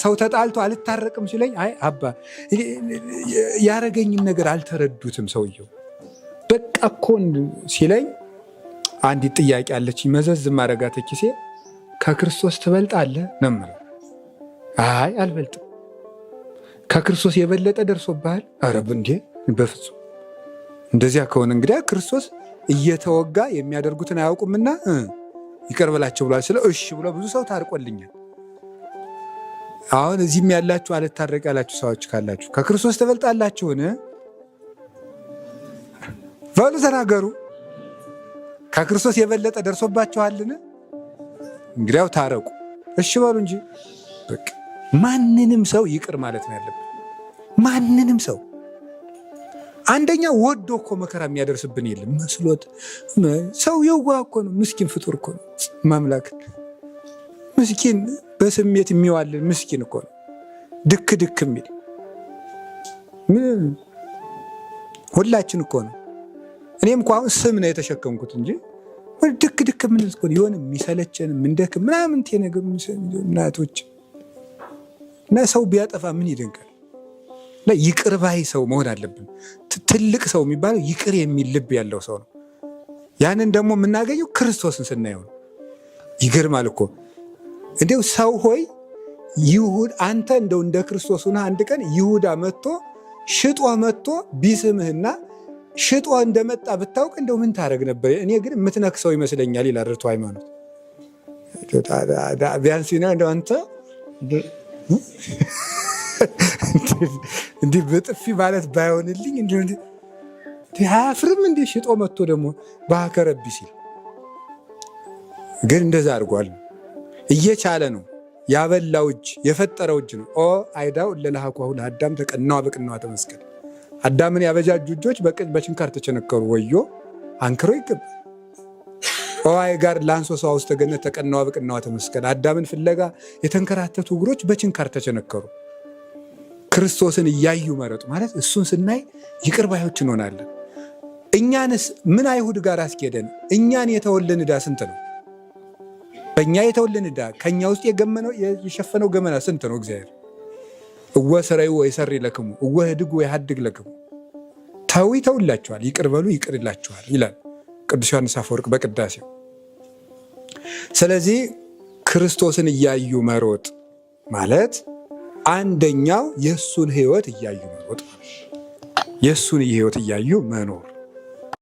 ሰው ተጣልቶ አልታረቅም ሲለኝ አይ አባ ያረገኝን ነገር አልተረዱትም ሰውየው በቃ እኮ ሲለኝ አንዲት ጥያቄ አለችኝ መዘዝ ማረጋት ኪሴ ከክርስቶስ ትበልጣለህ ነው የምለው። አይ አልበልጥም። ከክርስቶስ የበለጠ ደርሶብሃል? ኧረ እንዴ በፍጹም። እንደዚያ ከሆነ እንግዲህ ክርስቶስ እየተወጋ የሚያደርጉትን አያውቁምና ይቅር በላቸው ብሏል ስለ እሺ ብሎ ብዙ ሰው ታርቆልኛል። አሁን እዚህም ያላችሁ አልታረቅ ያላችሁ ሰዎች ካላችሁ ከክርስቶስ ትበልጣላችሁን? በሉ ተናገሩ። ከክርስቶስ የበለጠ ደርሶባችኋልን? እንግዲያው ታረቁ። እሺ በሉ እንጂ በቃ ማንንም ሰው ይቅር ማለት ነው ያለብን። ማንንም ሰው አንደኛ ወዶ እኮ መከራ የሚያደርስብን የለም መስሎት ሰው የዋህ እኮ ነው። ምስኪን ፍጡር እኮ ነው። ማምላክ ምስኪን በስሜት የሚዋልን ምስኪን እኮ ነው። ድክ ድክ የሚል ሁላችን እኮ ነው። እኔም እኮ አሁን ስም ነው የተሸከምኩት እንጂ ድክ ድክ የምንል እኮ ነው። የሆነ የሚሰለቸን ምንደክ ምናምን ነገር እናቶች እና ሰው ቢያጠፋ ምን ይደንቃል? ይቅር ባይ ሰው መሆን አለብን። ትልቅ ሰው የሚባለው ይቅር የሚል ልብ ያለው ሰው ነው። ያንን ደግሞ የምናገኘው ክርስቶስን ስናየው ነው። ይገርማል እኮ እንዲው ሰው ሆይ ይሁድ አንተ እንደው እንደ ክርስቶስ ሆነህ አንድ ቀን ይሁዳ መጥቶ ሽጦ መጥቶ ቢስምህና ሽጦ እንደመጣ ብታውቅ እንደው ምን ታደርግ ነበር? እኔ ግን የምትነክሰው ይመስለኛል ይላል ርቱዕ ሃይማኖት። ቢያንስ እንደው አንተ እንዲህ በጥፊ ማለት ባይሆንልኝ እንዲህ አያፍርም? እንዲህ ሽጦ መጥቶ ደግሞ ባከረብ ሲል ግን እንደዛ አድርጓል። እየቻለ ነው ያበላው እጅ የፈጠረው እጅ ነው። ኦ አይዳው ለላሃኳሁ ለአዳም ተቀናዋ በቅናዋ ተመስገን። አዳምን ያበጃጁ እጆች በችንካር ተቸነከሩ። ወዮ አንክሮ ይገባል። ኦ አይ ጋር ለአንሶሳ ውስጥ ተገነት ተቀናዋ በቅናዋ ተመስገን። አዳምን ፍለጋ የተንከራተቱ እግሮች በችንካር ተቸነከሩ። ክርስቶስን እያዩ መረጡ ማለት እሱን ስናይ ይቅር ባዮች እንሆናለን። እኛንስ ምን አይሁድ ጋር አስኬደን? እኛን የተወልን ዕዳ ስንት ነው? በእኛ የተወልን ዕዳ ከእኛ ውስጥ የሸፈነው ገመና ስንት ነው? እግዚአብሔር እወ ስረዩ ወይሰሪ ለክሙ እወ ህድጉ ወይሃድግ ለክሙ ተው ይተውላችኋል፣ ይቅር በሉ ይቅር ይላችኋል ይላል ቅዱስ ዮሐንስ አፈወርቅ በቅዳሴው። ስለዚህ ክርስቶስን እያዩ መሮጥ ማለት አንደኛው የእሱን ህይወት እያዩ መሮጥ፣ የእሱን ህይወት እያዩ መኖር